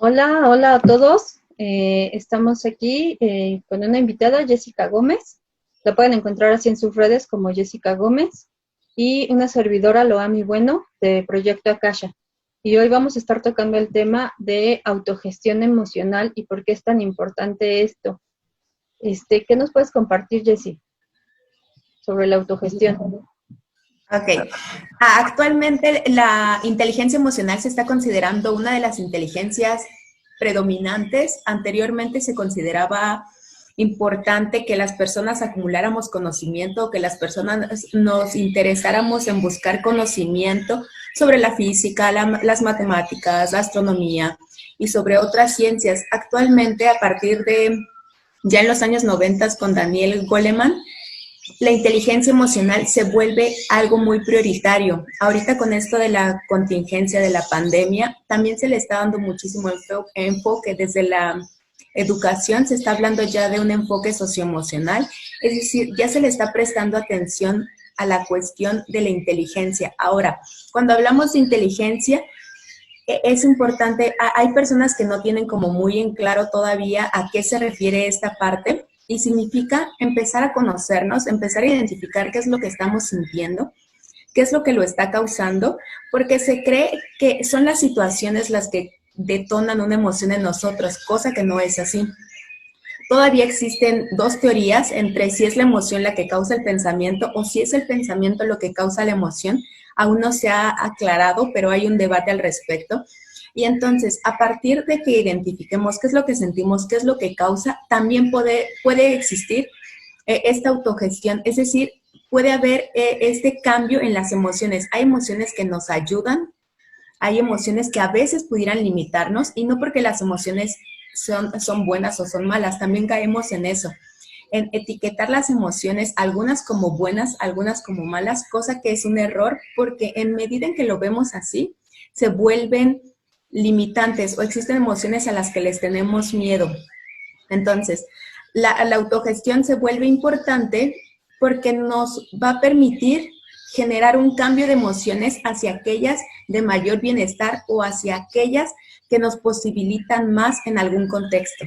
Hola, hola a todos. Estamos aquí con una invitada, Jessica Gómez. La pueden encontrar así en sus redes como Jessica Gómez y una servidora, Loami Bueno, de Proyecto Akasha. Y hoy vamos a estar tocando el tema de autogestión emocional y por qué es tan importante esto. ¿Qué nos puedes compartir, Jessie, sobre la autogestión? Ok. Actualmente la inteligencia emocional se está considerando una de las inteligencias predominantes. Anteriormente se consideraba importante que las personas acumuláramos conocimiento, que las personas nos interesáramos en buscar conocimiento sobre la física, las matemáticas, la astronomía y sobre otras ciencias. Actualmente, a partir de ya en los años 90 con Daniel Goleman, la inteligencia emocional se vuelve algo muy prioritario. Ahorita con esto de la contingencia de la pandemia, también se le está dando muchísimo enfoque desde la educación, se está hablando ya de un enfoque socioemocional, es decir, ya se le está prestando atención a la cuestión de la inteligencia. Ahora, cuando hablamos de inteligencia, es importante, hay personas que no tienen como muy en claro todavía a qué se refiere esta parte y significa empezar a conocernos, empezar a identificar qué es lo que estamos sintiendo, qué es lo que lo está causando, porque se cree que son las situaciones las que detonan una emoción en nosotros, cosa que no es así. Todavía existen dos teorías entre si es la emoción la que causa el pensamiento o si es el pensamiento lo que causa la emoción. Aún no se ha aclarado, pero hay un debate al respecto. Y entonces, a partir de que identifiquemos qué es lo que sentimos, qué es lo que causa, también puede existir esta autogestión. Es decir, puede haber este cambio en las emociones. Hay emociones que nos ayudan, hay emociones que a veces pudieran limitarnos y no porque las emociones son buenas o son malas, también caemos en eso, en etiquetar las emociones, algunas como buenas, algunas como malas, cosa que es un error porque en medida en que lo vemos así, se vuelven limitantes o existen emociones a las que les tenemos miedo. Entonces, la autogestión se vuelve importante porque nos va a permitir generar un cambio de emociones hacia aquellas de mayor bienestar o hacia aquellas que nos posibilitan más en algún contexto.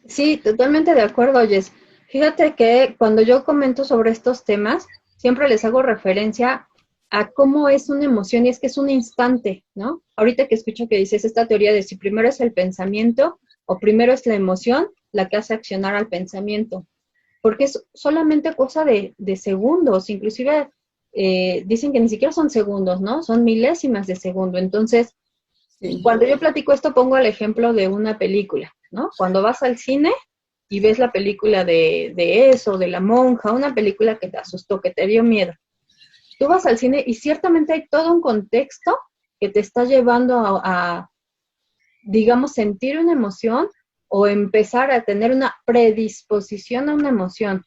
Sí, totalmente de acuerdo, Jess. Fíjate que cuando yo comento sobre estos temas, siempre les hago referencia a cómo es una emoción y es que es un instante, ¿no? Ahorita que escucho que dices esta teoría de si primero es el pensamiento o primero es la emoción la que hace accionar al pensamiento, porque es solamente cosa de segundos, inclusive dicen que ni siquiera son segundos, ¿no? Son milésimas de segundo. Entonces, Sí. cuando yo platico esto, pongo el ejemplo de una película, ¿no? Cuando vas al cine y ves la película de eso, de la monja, una película que te asustó, que te dio miedo. Tú vas al cine y ciertamente hay todo un contexto que te está llevando digamos, sentir una emoción o empezar a tener una predisposición a una emoción.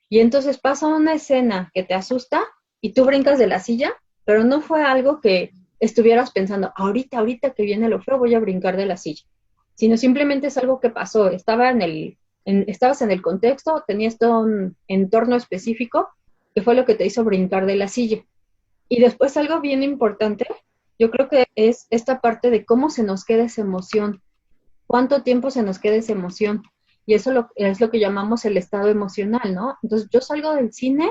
Y entonces pasa una escena que te asusta y tú brincas de la silla, pero no fue algo que estuvieras pensando, ahorita que viene lo feo voy a brincar de la silla, sino simplemente es algo que pasó, estabas en el contexto, tenías todo un entorno específico que fue lo que te hizo brincar de la silla. Y después algo bien importante, yo creo que es esta parte de cómo se nos queda esa emoción, cuánto tiempo se nos queda esa emoción. Y eso es lo que llamamos el estado emocional, ¿no? Entonces yo salgo del cine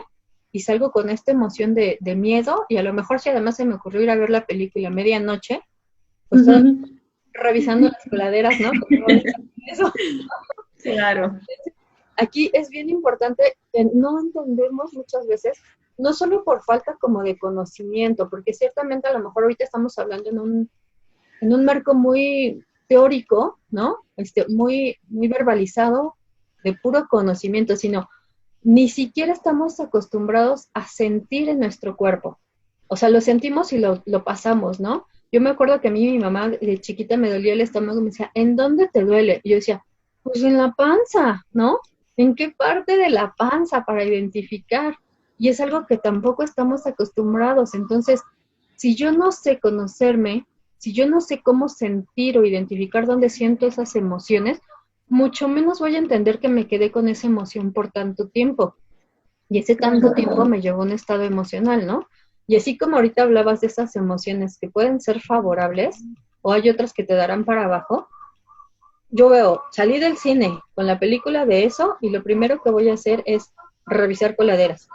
y salgo con esta emoción de miedo y a lo mejor si además se me ocurrió ir a ver la película a medianoche, pues todavía revisando las coladeras, ¿no? Eso. Claro. Aquí es bien importante que no entendemos muchas veces, no solo por falta como de conocimiento, porque ciertamente a lo mejor ahorita estamos hablando en un marco muy teórico, ¿no? Muy, muy verbalizado, de puro conocimiento, sino ni siquiera estamos acostumbrados a sentir en nuestro cuerpo. O sea, lo sentimos y lo pasamos, ¿no? Yo me acuerdo que a mí mi mamá de chiquita me dolía el estómago y me decía, ¿en dónde te duele? Y yo decía, pues en la panza, ¿no? ¿En qué parte de la panza para identificar? Y es algo que tampoco estamos acostumbrados. Entonces, si yo no sé conocerme, si yo no sé cómo sentir o identificar dónde siento esas emociones, mucho menos voy a entender que me quedé con esa emoción por tanto tiempo. Y ese tanto tiempo me llevó a un estado emocional, ¿no? Y así como ahorita hablabas de esas emociones que pueden ser favorables, o hay otras que te darán para abajo. Yo veo, salí del cine con la película de eso y lo primero que voy a hacer es revisar coladeras.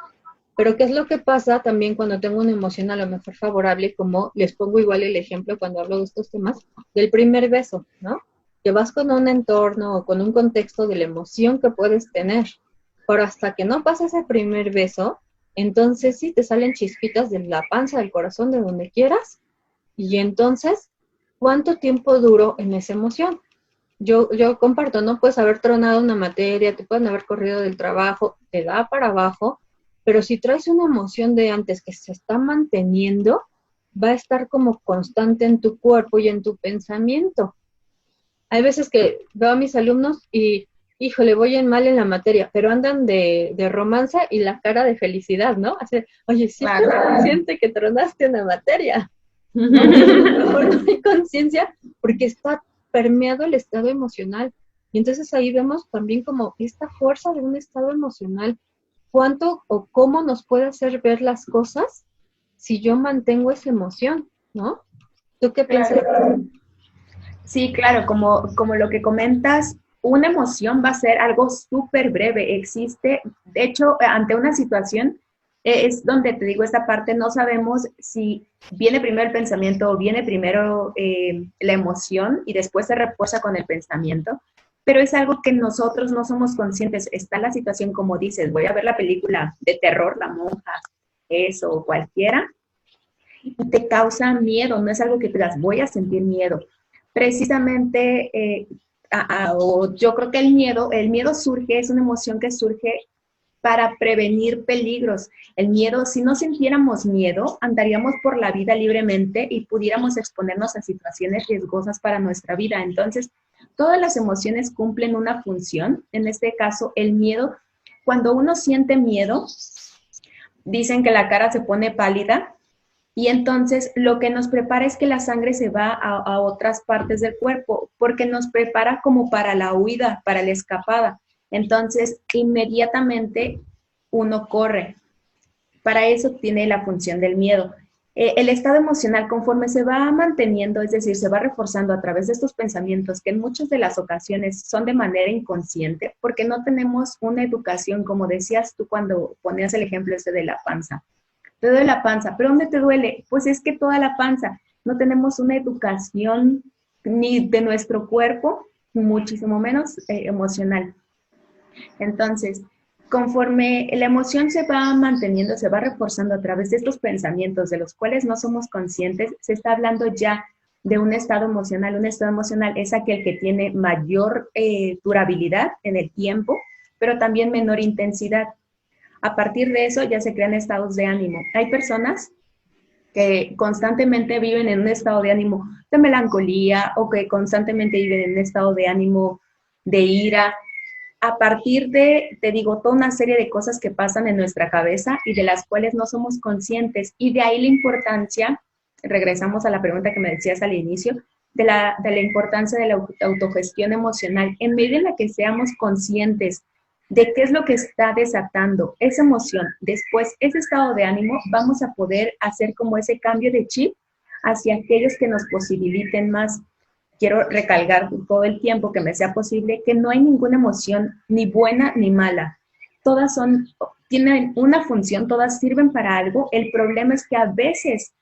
Pero ¿qué es lo que pasa también cuando tengo una emoción a lo mejor favorable? Como les pongo igual el ejemplo cuando hablo de estos temas, del primer beso, ¿no? Que vas con un entorno o con un contexto de la emoción que puedes tener. Pero hasta que no pasa ese primer beso, entonces sí te salen chispitas de la panza, del corazón, de donde quieras. Y entonces, ¿cuánto tiempo duró en esa emoción? Yo comparto, no puedes haber tronado una materia, te pueden haber corrido del trabajo, te da para abajo, pero si traes una emoción de antes que se está manteniendo, va a estar como constante en tu cuerpo y en tu pensamiento. Hay veces que veo a mis alumnos y, híjole, voy en mal en la materia, pero andan de romance y la cara de felicidad, ¿no? Así, oye, sí estás consciente que tronaste una materia. No, a lo mejor no hay conciencia porque está permeado el estado emocional. Y entonces ahí vemos también como esta fuerza de un estado emocional. ¿Cuánto o cómo nos puede hacer ver las cosas si yo mantengo esa emoción, ¿no? ¿Tú qué piensas? Sí, claro, como lo que comentas, una emoción va a ser algo súper breve. Existe, de hecho, ante una situación, es donde te digo esta parte, no sabemos si viene primero el pensamiento o viene primero la emoción y después se reposa con el pensamiento, pero es algo que nosotros no somos conscientes. Está la situación como dices, voy a ver la película de terror, La Monja, eso o cualquiera, y te causa miedo, no es algo que te las voy a sentir miedo. Precisamente, o yo creo que el miedo surge, es una emoción que surge para prevenir peligros. El miedo, si no sintiéramos miedo, andaríamos por la vida libremente y pudiéramos exponernos a situaciones riesgosas para nuestra vida. Entonces, todas las emociones cumplen una función. En este caso, el miedo, cuando uno siente miedo, dicen que la cara se pone pálida, y entonces lo que nos prepara es que la sangre se va a otras partes del cuerpo, porque nos prepara como para la huida, para la escapada. Entonces, inmediatamente uno corre. Para eso tiene la función del miedo. El estado emocional, conforme se va manteniendo, es decir, se va reforzando a través de estos pensamientos que en muchas de las ocasiones son de manera inconsciente, porque no tenemos una educación, como decías tú cuando ponías el ejemplo este de la panza. Te duele la panza, ¿pero dónde te duele? Pues es que toda la panza. No tenemos una educación ni de nuestro cuerpo, muchísimo menos emocional. Entonces, conforme la emoción se va manteniendo, se va reforzando a través de estos pensamientos de los cuales no somos conscientes, se está hablando ya de un estado emocional. Un estado emocional es aquel que tiene mayor durabilidad en el tiempo, pero también menor intensidad. A partir de eso ya se crean estados de ánimo. Hay personas que constantemente viven en un estado de ánimo de melancolía o que constantemente viven en un estado de ánimo de ira, a partir de, te digo, toda una serie de cosas que pasan en nuestra cabeza y de las cuales no somos conscientes. Y de ahí la importancia, regresamos a la pregunta que me decías al inicio, de la importancia de la autogestión emocional. En medida en la que seamos conscientes de qué es lo que está desatando esa emoción, después ese estado de ánimo, vamos a poder hacer como ese cambio de chip hacia aquellos que nos posibiliten más. Quiero recalcar todo el tiempo que me sea posible que no hay ninguna emoción ni buena ni mala. Todas tienen una función, todas sirven para algo. El problema es que a veces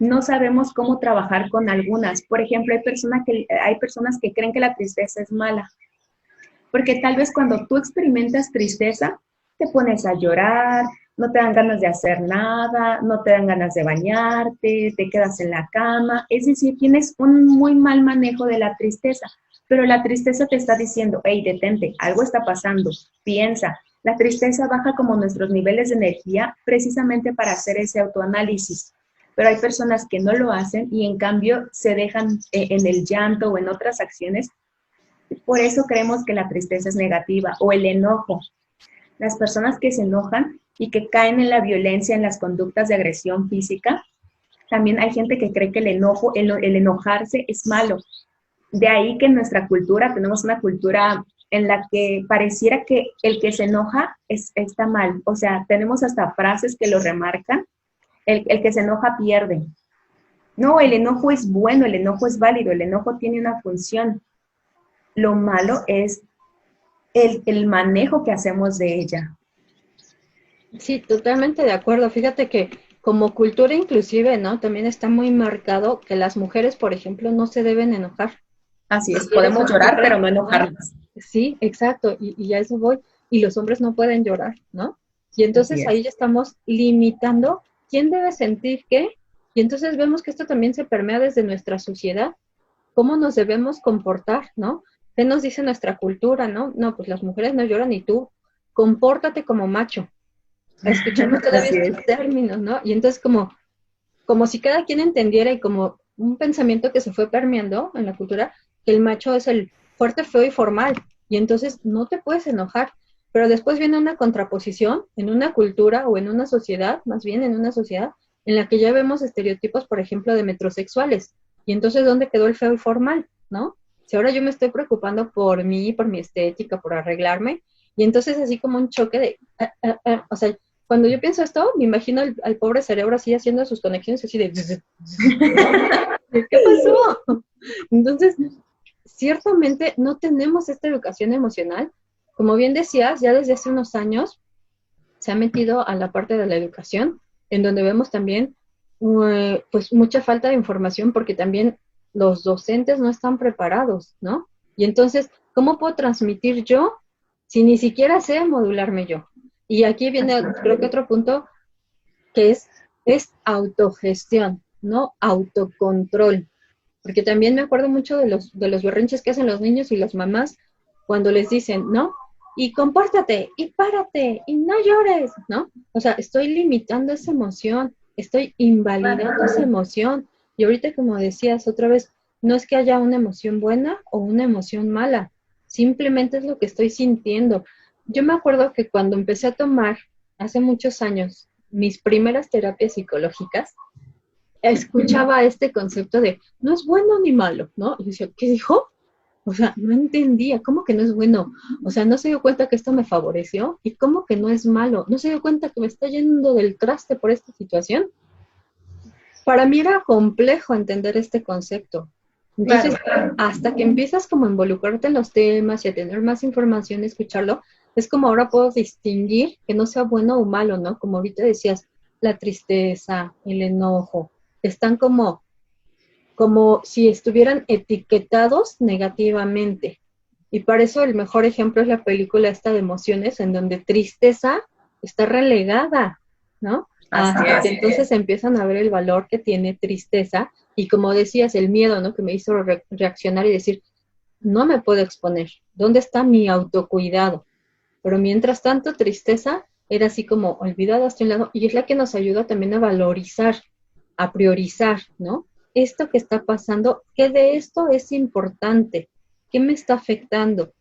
no sabemos cómo trabajar con algunas. Por ejemplo, hay personas que creen que la tristeza es mala, porque tal vez cuando tú experimentas tristeza, te pones a llorar, no te dan ganas de hacer nada, no te dan ganas de bañarte, te quedas en la cama, es decir, tienes un muy mal manejo de la tristeza, pero la tristeza te está diciendo, hey, detente, algo está pasando, piensa. La tristeza baja como nuestros niveles de energía precisamente para hacer ese autoanálisis, pero hay personas que no lo hacen y en cambio se dejan en el llanto o en otras acciones. Por eso creemos que la tristeza es negativa o el enojo. Las personas que se enojan y que caen en la violencia, en las conductas de agresión física, también hay gente que cree que el enojo, el enojarse es malo. De ahí que en nuestra cultura tenemos una cultura en la que pareciera que el que se enoja está mal. O sea, tenemos hasta frases que lo remarcan. El que se enoja pierde. No, el enojo es bueno, el enojo es válido, el enojo tiene una función. Lo malo es el manejo que hacemos de ella. Sí, totalmente de acuerdo. Fíjate que como cultura inclusive, ¿no? También está muy marcado que las mujeres, por ejemplo, no se deben enojar. Así es, Si eres podemos llorar, mujer, pero no enojarnos. sí, exacto, y a eso voy. Y los hombres no pueden llorar, ¿no? Y Así entonces es. ahí ya estamos limitando quién debe sentir qué. Y entonces vemos que esto también se permea desde nuestra sociedad, cómo nos debemos comportar, ¿no? ¿Qué nos dice nuestra cultura, no? No, pues las mujeres no lloran y tú compórtate como macho. Escuchamos todavía Así es. estos términos, ¿no? Y entonces como si cada quien entendiera y como un pensamiento que se fue permeando en la cultura, que el macho es el fuerte, feo y formal, y entonces no te puedes enojar, pero después viene una contraposición en una cultura o en una sociedad, más bien en una sociedad, en la que ya vemos estereotipos, por ejemplo, de metrosexuales, y entonces ¿dónde quedó el feo y formal, no? Si ahora yo me estoy preocupando por mí, por mi estética, por arreglarme, y entonces así como un choque de, o sea, cuando yo pienso esto, me imagino al pobre cerebro así haciendo sus conexiones así de, ¿qué pasó? Entonces, ciertamente no tenemos esta educación emocional. Como bien decías, ya desde hace unos años se ha metido a la parte de la educación, en donde vemos también pues mucha falta de información porque también los docentes no están preparados, ¿no? Y entonces, ¿cómo puedo transmitir yo si ni siquiera sé modularme yo? Y aquí viene, creo que otro punto que es autogestión, no autocontrol. Porque también me acuerdo mucho de los berrinches que hacen los niños y las mamás cuando les dicen, ¿no? Y compórtate, y párate, y no llores, ¿no? O sea, estoy limitando esa emoción, estoy invalidando esa emoción. Y ahorita, como decías otra vez, no es que haya una emoción buena o una emoción mala, simplemente es lo que estoy sintiendo. Yo me acuerdo que cuando empecé a tomar, hace muchos años, mis primeras terapias psicológicas, escuchaba este concepto de no es bueno ni malo, ¿no? Y decía, ¿qué dijo? O sea, no entendía, ¿cómo que no es bueno? O sea, no se dio cuenta que esto me favoreció y cómo que no es malo, no se dio cuenta que me está yendo del traste por esta situación. Para mí era complejo entender este concepto. Entonces, Claro. hasta que empiezas como a involucrarte en los temas y a tener más información y escucharlo, es como ahora puedo distinguir que no sea bueno o malo, ¿no? Como ahorita decías, la tristeza, el enojo, están como si estuvieran etiquetados negativamente. Y para eso el mejor ejemplo es la película esta de emociones, en donde tristeza está relegada, ¿no? Así Hasta que es. entonces empiezan a ver el valor que tiene tristeza y como decías, el miedo, ¿no? Que me hizo reaccionar y decir, no me puedo exponer, ¿dónde está mi autocuidado? Pero mientras tanto, tristeza era así como olvidada hasta un lado y es la que nos ayuda también a valorizar, a priorizar, ¿no? Esto que está pasando, ¿qué de esto es importante? ¿Qué me está afectando?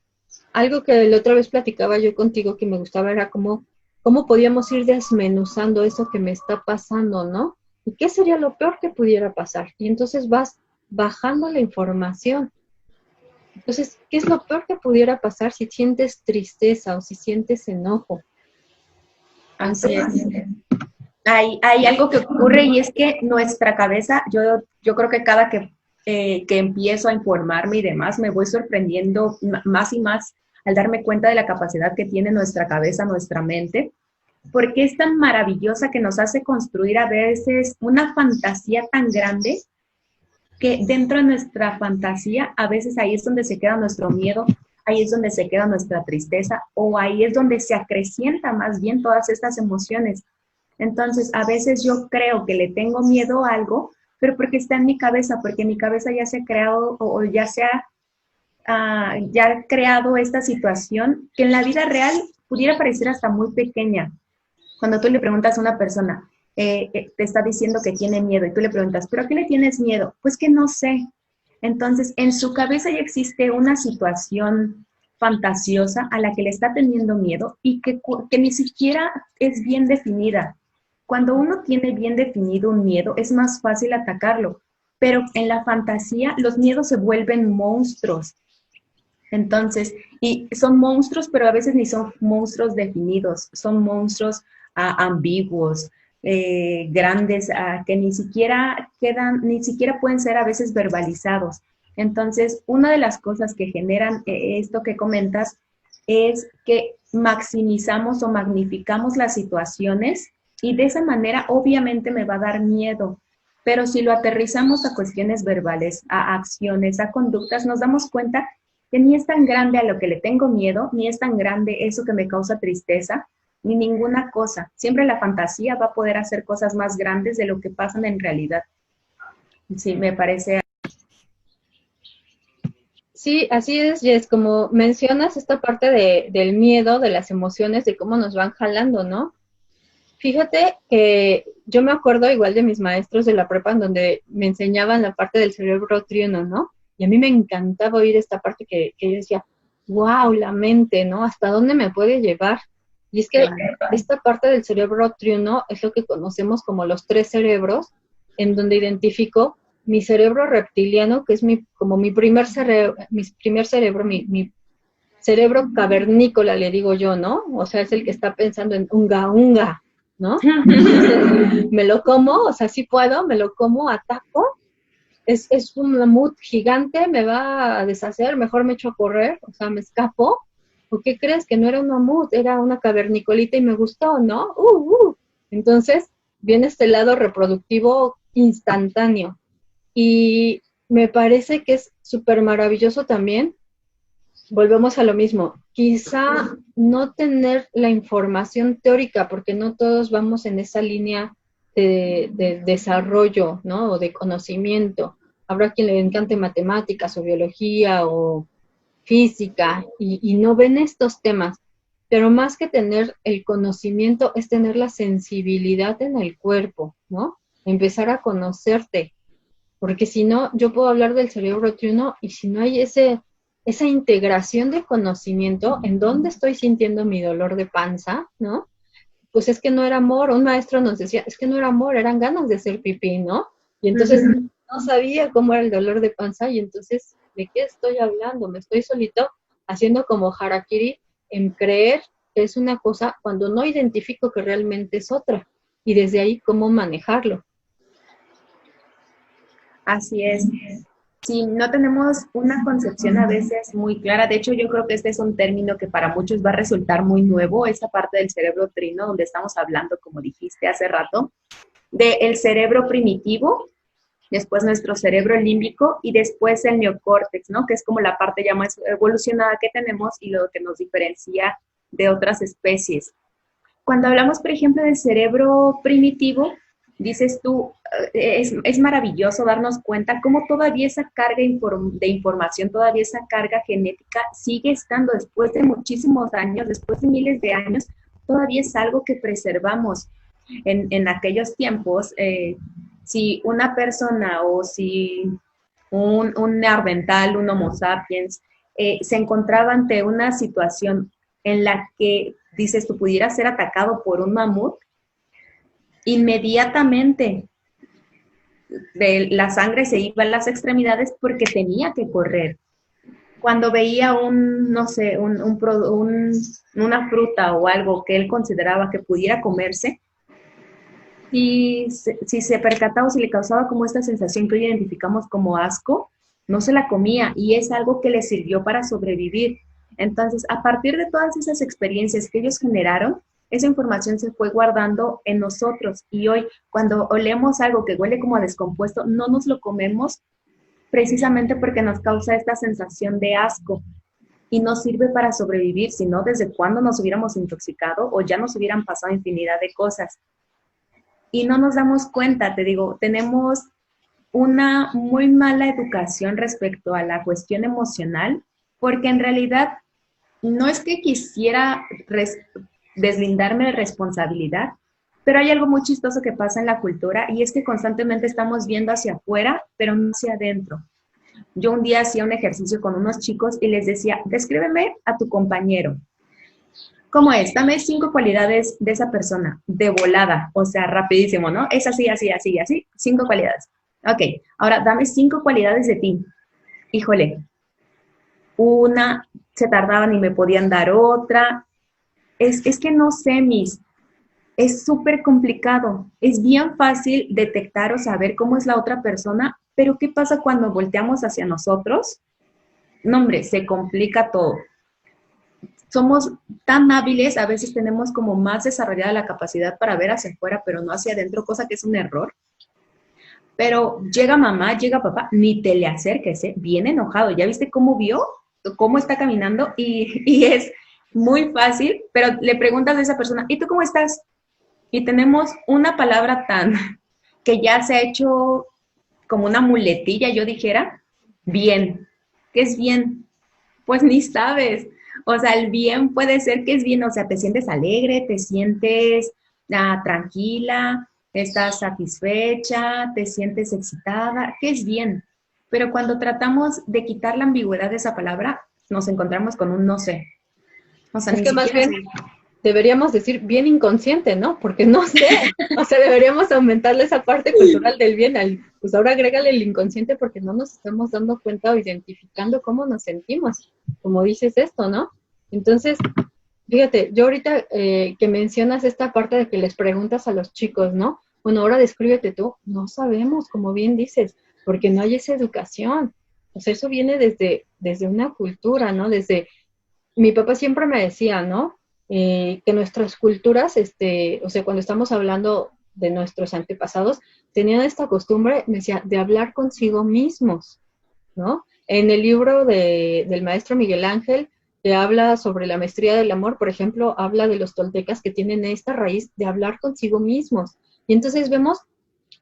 Algo que la otra vez platicaba yo contigo que me gustaba era cómo podíamos ir desmenuzando eso que me está pasando, ¿no? ¿Y qué sería lo peor que pudiera pasar? Y entonces vas bajando la información. Entonces, ¿qué es lo peor que pudiera pasar si sientes tristeza o si sientes enojo? Así Entonces, es. Hay algo que ocurre y es que nuestra cabeza, yo creo que cada que empiezo a informarme y demás, me voy sorprendiendo más y más al darme cuenta de la capacidad que tiene nuestra cabeza, nuestra mente, porque es tan maravillosa que nos hace construir a veces una fantasía tan grande que dentro de nuestra fantasía, a veces ahí es donde se queda nuestro miedo, ahí es donde se queda nuestra tristeza o ahí es donde se acrecienta más bien todas estas emociones. Entonces, a veces yo creo que le tengo miedo a algo, pero porque está en mi cabeza, porque mi cabeza ya se ha creado o ya se ha ya ha creado esta situación que en la vida real pudiera parecer hasta muy pequeña. Cuando tú le preguntas a una persona, te está diciendo que tiene miedo y tú le preguntas, ¿pero a qué le tienes miedo? Pues que no sé. Entonces, en su cabeza ya existe una situación fantasiosa a la que le está teniendo miedo y que ni siquiera es bien definida. Cuando uno tiene bien definido un miedo, es más fácil atacarlo, pero en la fantasía los miedos se vuelven monstruos. Entonces, y son monstruos, pero a veces ni son monstruos definidos, son monstruos ambiguos, grandes que ni siquiera pueden ser a veces verbalizados. Entonces, una de las cosas que generan esto que comentas es que maximizamos o magnificamos las situaciones y de esa manera obviamente me va a dar miedo. Pero si lo aterrizamos a cuestiones verbales, a acciones, a conductas, nos damos cuenta que ni es tan grande a lo que le tengo miedo, ni es tan grande eso que me causa tristeza, ni ninguna cosa. Siempre la fantasía va a poder hacer cosas más grandes de lo que pasan en realidad. Sí, me parece. Sí, así es, Jess, como mencionas esta parte del miedo, de las emociones, de cómo nos van jalando, ¿no? Fíjate que yo me acuerdo igual de mis maestros de la prepa en donde me enseñaban la parte del cerebro triuno, ¿no? Y a mí me encantaba oír esta parte que yo decía, wow, la mente, ¿no? ¿Hasta dónde me puede llevar? Y es que esta parte del cerebro triuno es lo que conocemos como los tres cerebros, en donde identifico mi cerebro reptiliano, que es como mi primer cerebro, mi cerebro cavernícola, le digo yo, ¿no? O sea, es el que está pensando en unga, unga, ¿no? Me lo como, o sea, sí puedo, me lo como, ataco, es un mamut gigante, me va a deshacer, mejor me echo a correr, o sea, me escapo. ¿O qué crees? Que no era un mamut, era una cavernicolita y me gustó, ¿no? Entonces, viene este lado reproductivo instantáneo. Y me parece que es súper maravilloso también. Volvemos a lo mismo. Quizá no tener la información teórica, porque no todos vamos en esa línea de desarrollo, ¿no? O de conocimiento. Habrá quien le encante matemáticas o biología o física y no ven estos temas. Pero más que tener el conocimiento es tener la sensibilidad en el cuerpo, ¿no? Empezar a conocerte. Porque si no, yo puedo hablar del cerebro triuno y si no hay esa integración de conocimiento en dónde estoy sintiendo mi dolor de panza, ¿no? Pues es que no era amor, un maestro nos decía, es que no era amor, eran ganas de hacer pipí, ¿no? Y entonces no sabía cómo era el dolor de panza y entonces, ¿de qué estoy hablando? Me estoy solito haciendo como harakiri en creer que es una cosa cuando no identifico que realmente es otra. Y desde ahí, ¿cómo manejarlo? Así es. Si no tenemos una concepción a veces muy clara, de hecho yo creo que este es un término que para muchos va a resultar muy nuevo, esa parte del cerebro trino donde estamos hablando, como dijiste hace rato, del cerebro primitivo, después nuestro cerebro límbico y después el neocórtex, ¿no? Que es como la parte ya más evolucionada que tenemos y lo que nos diferencia de otras especies. Cuando hablamos, por ejemplo, del cerebro primitivo, dices tú, es maravilloso darnos cuenta cómo todavía esa carga de información, todavía esa carga genética sigue estando después de muchísimos años, después de miles de años, todavía es algo que preservamos. En aquellos tiempos, si una persona o si un neandertal, un homo sapiens, se encontraba ante una situación en la que, dices, tú pudieras ser atacado por un mamut, inmediatamente de la sangre se iba a las extremidades porque tenía que correr. Cuando veía no sé, una fruta o algo que él consideraba que pudiera comerse, si se percataba o si le causaba como esta sensación que hoy identificamos como asco, no se la comía y es algo que le sirvió para sobrevivir. Entonces, a partir de todas esas experiencias que ellos generaron, esa información se fue guardando en nosotros y hoy cuando olemos algo que huele como a descompuesto, no nos lo comemos precisamente porque nos causa esta sensación de asco y no sirve para sobrevivir, sino desde cuándo nos hubiéramos intoxicado o ya nos hubieran pasado infinidad de cosas. Y no nos damos cuenta, te digo, tenemos una muy mala educación respecto a la cuestión emocional, porque en realidad no es que quisiera deslindarme de responsabilidad, pero hay algo muy chistoso que pasa en la cultura y es que constantemente estamos viendo hacia afuera, pero no hacia adentro. Yo un día hacía un ejercicio con unos chicos y les decía, descríbeme a tu compañero. ¿Cómo es? Dame 5 cualidades de esa persona, de volada, o sea, rapidísimo, ¿no? Es así, así, así, así, 5 cualidades. Ok, ahora dame 5 cualidades de ti. Híjole, una, se tardaban y me podían dar otra. Es que no sé, es súper complicado. Es bien fácil detectar o saber cómo es la otra persona, pero ¿qué pasa cuando volteamos hacia nosotros? No, hombre, se complica todo. Somos tan hábiles, a veces tenemos como más desarrollada la capacidad para ver hacia afuera, pero no hacia adentro, cosa que es un error. Pero llega mamá, llega papá, ni te le acerques, ¿eh? Bien enojado. ¿Ya viste cómo vio? ¿Cómo está caminando? Y es muy fácil, pero le preguntas a esa persona, ¿y tú cómo estás? Y tenemos una palabra tan que ya se ha hecho como una muletilla, yo dijera, bien. ¿Qué es bien? Pues ni sabes. O sea, el bien puede ser que es bien, o sea, te sientes alegre, te sientes tranquila, estás satisfecha, te sientes excitada, ¿qué es bien? Pero cuando tratamos de quitar la ambigüedad de esa palabra, nos encontramos con un no sé. O sea, Es ni que más siquiera sé. bien deberíamos decir bien inconsciente, ¿no? Porque no sé, o sea, deberíamos aumentarle esa parte cultural del bien pues ahora agrégale el inconsciente porque no nos estamos dando cuenta o identificando cómo nos sentimos, como dices esto, ¿no? Entonces, fíjate, yo ahorita que mencionas esta parte de que les preguntas a los chicos, ¿no? Bueno, ahora descríbete tú, no sabemos, como bien dices, porque no hay esa educación. O sea, eso viene desde una cultura, ¿no? Mi papá siempre me decía, ¿no? Que nuestras culturas, o sea, cuando estamos hablando de nuestros antepasados, tenían esta costumbre, me decía, de hablar consigo mismos, ¿no? En el libro del maestro Miguel Ángel, que habla sobre la maestría del amor, por ejemplo, habla de los toltecas que tienen esta raíz de hablar consigo mismos. Y entonces vemos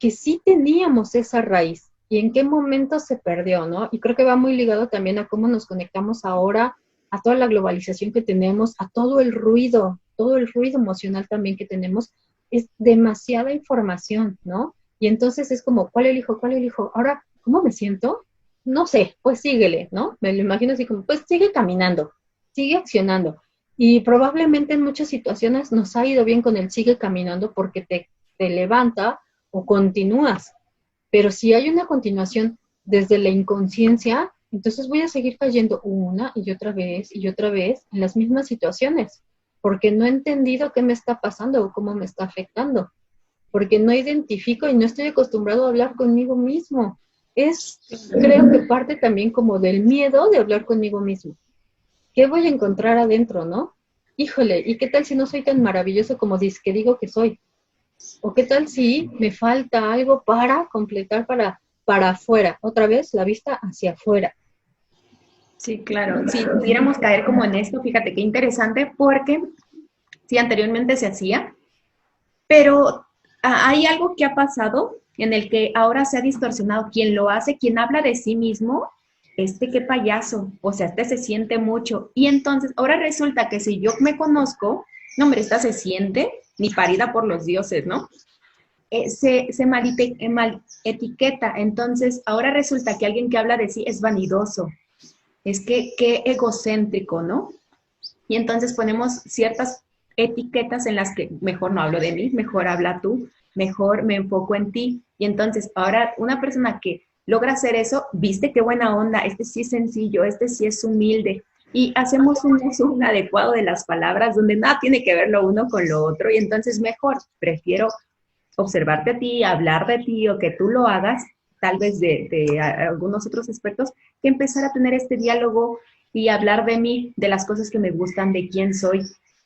que sí teníamos esa raíz y en qué momento se perdió, ¿no? Y creo que va muy ligado también a cómo nos conectamos ahora, a toda la globalización que tenemos, a todo el ruido emocional también que tenemos, es demasiada información, ¿no? Y entonces es como, ¿cuál elijo? ¿Cuál elijo? Ahora, ¿cómo me siento? No sé, pues síguele, ¿no? Me lo imagino así como, pues sigue caminando, sigue accionando. Y probablemente en muchas situaciones nos ha ido bien con el sigue caminando porque te levanta o continúas. Pero si hay una continuación desde la inconsciencia, entonces voy a seguir cayendo una y otra vez en las mismas situaciones, porque no he entendido qué me está pasando o cómo me está afectando, porque no identifico y no estoy acostumbrado a hablar conmigo mismo. Creo que parte también como del miedo de hablar conmigo mismo. ¿Qué voy a encontrar adentro, no? Híjole, ¿y qué tal si no soy tan maravilloso como que digo que soy? ¿O qué tal si me falta algo para completar para afuera? Otra vez, la vista hacia afuera. Sí, claro. Si pudiéramos caer como en esto, fíjate qué interesante, porque sí, anteriormente se hacía, pero hay algo que ha pasado en el que ahora se ha distorsionado. Quien lo hace, quien habla de sí mismo, qué payaso, o sea, se siente mucho. Y entonces, ahora resulta que si yo me conozco, no, hombre, esta se siente ni parida por los dioses, ¿no? Se mal etiqueta. Entonces, ahora resulta que alguien que habla de sí es vanidoso, es que qué egocéntrico, ¿no? Y entonces ponemos ciertas etiquetas en las que mejor no hablo de mí, mejor habla tú, mejor me enfoco en ti. Y entonces ahora una persona que logra hacer eso, viste qué buena onda, sí es sencillo, sí es humilde. Y hacemos un uso inadecuado de las palabras donde nada tiene que ver lo uno con lo otro y entonces mejor, prefiero observarte a ti, hablar de ti o que tú lo hagas, tal vez de algunos otros aspectos, que empezar a tener este diálogo y hablar de mí, de las cosas que me gustan, de quién soy.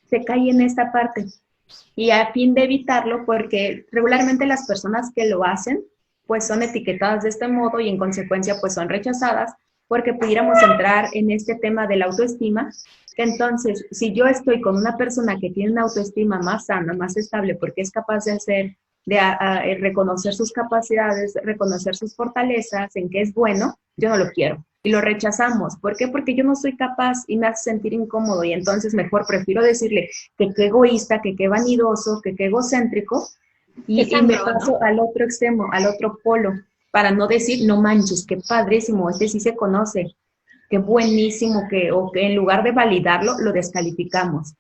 Se cae en esta parte. Y a fin de evitarlo, porque regularmente las personas que lo hacen, pues son etiquetadas de este modo y en consecuencia pues son rechazadas, porque pudiéramos entrar en este tema de la autoestima, que entonces si yo estoy con una persona que tiene una autoestima más sana, más estable, porque es capaz de hacer, de reconocer sus capacidades, reconocer sus fortalezas, en qué es bueno, yo no lo quiero. Y lo rechazamos. ¿Por qué? Porque yo no soy capaz y me hace sentir incómodo y entonces mejor prefiero decirle que qué egoísta, que qué vanidoso, que qué egocéntrico y me paso, ¿no?, al otro extremo, al otro polo, para no decir, no manches, qué padrísimo, sí se conoce, qué buenísimo, o que en lugar de validarlo, lo descalificamos.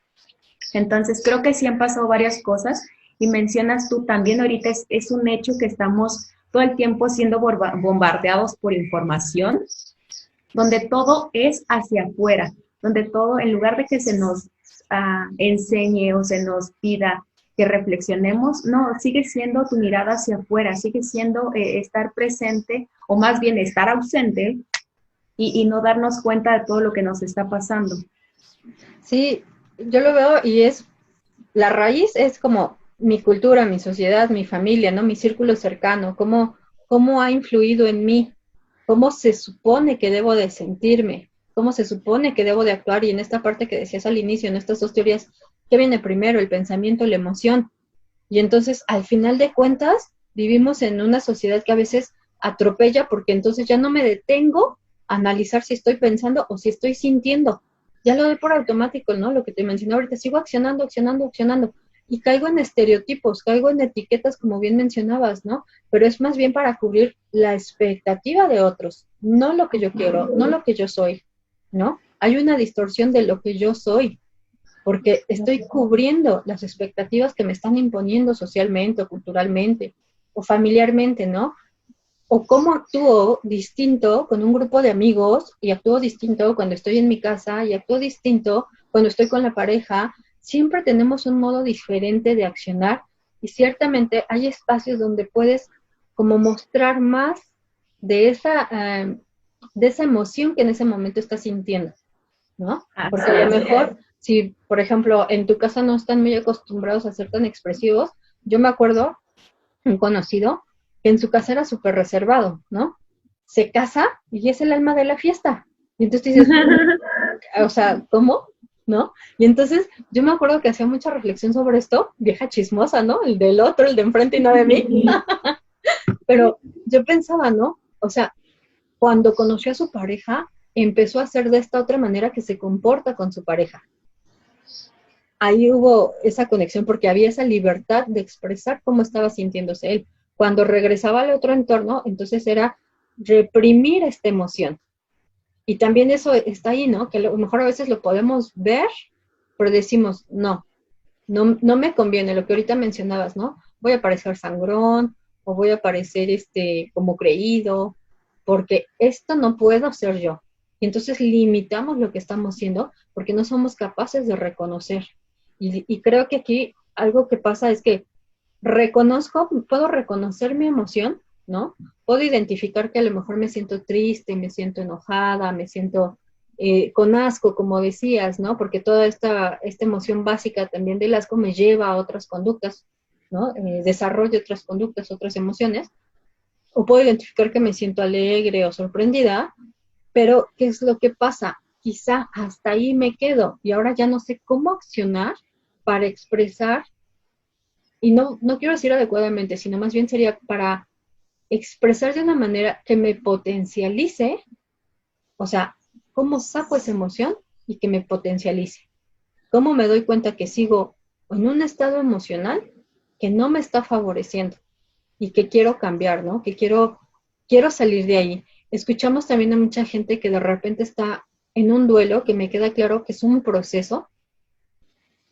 Entonces, creo que sí han pasado varias cosas y mencionas tú también ahorita es un hecho que estamos todo el tiempo siendo bombardeados por información, donde todo es hacia afuera, donde todo, en lugar de que se nos enseñe o se nos pida que reflexionemos, no, sigue siendo tu mirada hacia afuera, sigue siendo estar presente, o más bien estar ausente, y no darnos cuenta de todo lo que nos está pasando. Sí, yo lo veo y la raíz es como mi cultura, mi sociedad, mi familia, ¿no? Mi círculo cercano, cómo ha influido en mí, cómo se supone que debo de sentirme, cómo se supone que debo de actuar. Y en esta parte que decías al inicio, en estas dos teorías, ¿qué viene primero? El pensamiento, la emoción. Y entonces, al final de cuentas, vivimos en una sociedad que a veces atropella porque entonces ya no me detengo a analizar si estoy pensando o si estoy sintiendo. Ya lo doy por automático, ¿no? Lo que te mencioné ahorita, sigo accionando, accionando, accionando. Y caigo en estereotipos, caigo en etiquetas, como bien mencionabas, ¿no? Pero es más bien para cubrir la expectativa de otros, no lo que yo quiero, no lo que yo soy, ¿no? Hay una distorsión de lo que yo soy, porque estoy cubriendo las expectativas que me están imponiendo socialmente o culturalmente o familiarmente, ¿no? O cómo actúo distinto con un grupo de amigos y actúo distinto cuando estoy en mi casa y actúo distinto cuando estoy con la pareja. Siempre tenemos un modo diferente de accionar y ciertamente hay espacios donde puedes como mostrar más de esa emoción que en ese momento estás sintiendo, ¿no? Porque a lo mejor, si por ejemplo en tu casa no están muy acostumbrados a ser tan expresivos, yo me acuerdo un conocido que en su casa era súper reservado, ¿no? Se casa y es el alma de la fiesta. Y entonces dices, o sea, ¿cómo? ¿No? Y entonces yo me acuerdo que hacía mucha reflexión sobre esto, vieja chismosa, ¿no? El del otro, el de enfrente y no de mí. Pero yo pensaba, ¿no? O sea, cuando conoció a su pareja, empezó a hacer de esta otra manera que se comporta con su pareja. Ahí hubo esa conexión porque había esa libertad de expresar cómo estaba sintiéndose él. Cuando regresaba al otro entorno, entonces era reprimir esta emoción. Y también eso está ahí, ¿no? Que a lo mejor a veces lo podemos ver, pero decimos, no me conviene, lo que ahorita mencionabas, ¿no? Voy a parecer sangrón, o voy a parecer como creído, porque esto no puedo ser yo. Y entonces limitamos lo que estamos haciendo porque no somos capaces de reconocer. Y creo que aquí algo que pasa es que puedo reconocer mi emoción, ¿no? Puedo identificar que a lo mejor me siento triste, me siento enojada, me siento con asco, como decías, ¿no? Porque toda esta emoción básica también del asco me lleva a otras conductas, ¿no? Desarrollo otras conductas, otras emociones. O puedo identificar que me siento alegre o sorprendida, pero ¿qué es lo que pasa? Quizá hasta ahí me quedo y ahora ya no sé cómo accionar para expresar, y no quiero decir adecuadamente, sino más bien sería para expresar de una manera que me potencialice, o sea, cómo saco esa emoción y que me potencialice. ¿Cómo me doy cuenta que sigo en un estado emocional que no me está favoreciendo y que quiero cambiar, ¿no? Que quiero salir de ahí. Escuchamos también a mucha gente que de repente está en un duelo, que me queda claro que es un proceso,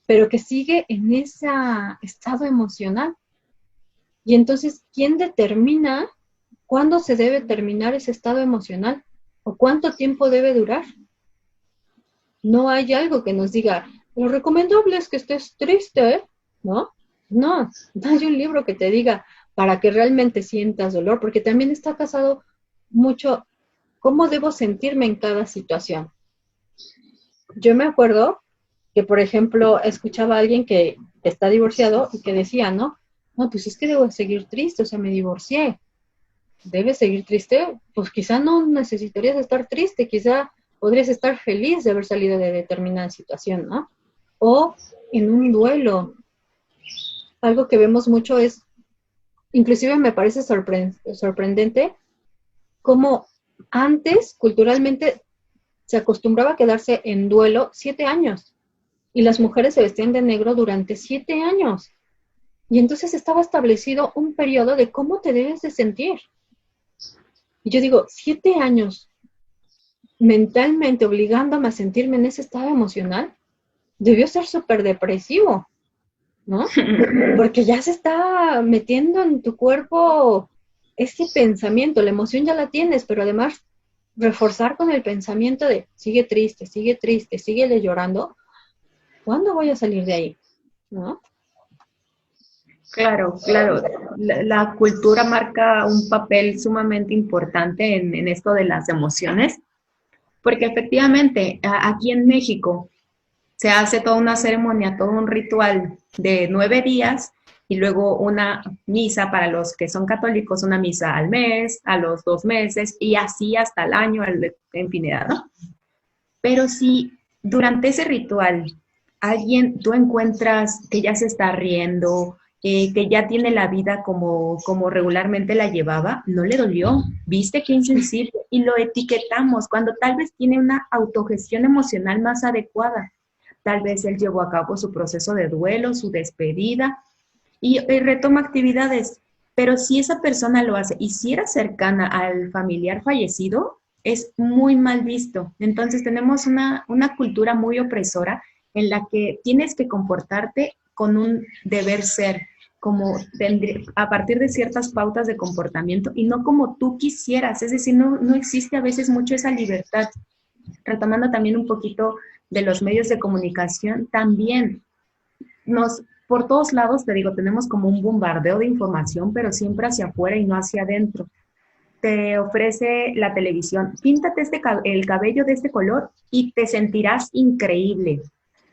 pero que sigue en ese estado emocional. Y entonces, ¿quién determina cuándo se debe terminar ese estado emocional? ¿O cuánto tiempo debe durar? No hay algo que nos diga, lo recomendable es que estés triste, ¿no? No hay un libro que te diga para que realmente sientas dolor, porque también está casado mucho cómo debo sentirme en cada situación. Yo me acuerdo que, por ejemplo, escuchaba a alguien que está divorciado y que decía, no, pues es que debo seguir triste, o sea, me divorcié. ¿Debes seguir triste? Pues quizá no necesitarías estar triste, quizá podrías estar feliz de haber salido de determinada situación, ¿no? O en un duelo. Algo que vemos mucho es, inclusive me parece sorprendente, cómo antes, culturalmente, se acostumbraba a quedarse en duelo 7 años y las mujeres se vestían de negro durante 7 años. Y entonces estaba establecido un periodo de cómo te debes de sentir. Y yo digo, 7 años mentalmente obligándome a sentirme en ese estado emocional, debió ser súper depresivo, ¿no? Porque ya se está metiendo en tu cuerpo ese pensamiento, la emoción ya la tienes, pero además reforzar con el pensamiento de sigue triste, síguele llorando, ¿cuándo voy a salir de ahí? ¿No? Claro, claro. La cultura marca un papel sumamente importante en esto de las emociones, porque efectivamente aquí en México se hace toda una ceremonia, todo un ritual de 9 días y luego una misa para los que son católicos, una misa al mes, a los 2 meses y así hasta el año, en infinidad, ¿no? Pero si durante ese ritual alguien tú encuentras que ya se está riendo, que ya tiene la vida como regularmente la llevaba, no le dolió, viste qué insensible y lo etiquetamos cuando tal vez tiene una autogestión emocional más adecuada. Tal vez él llevó a cabo su proceso de duelo, su despedida y retoma actividades. Pero si esa persona lo hace y si era cercana al familiar fallecido, es muy mal visto. Entonces tenemos una cultura muy opresora en la que tienes que comportarte con un deber ser, como a partir de ciertas pautas de comportamiento y no como tú quisieras. Es decir, no existe a veces mucho esa libertad. Retomando también un poquito de los medios de comunicación, también por todos lados, te digo, tenemos como un bombardeo de información, pero siempre hacia afuera y no hacia adentro. Te ofrece la televisión, píntate el cabello de este color y te sentirás increíble.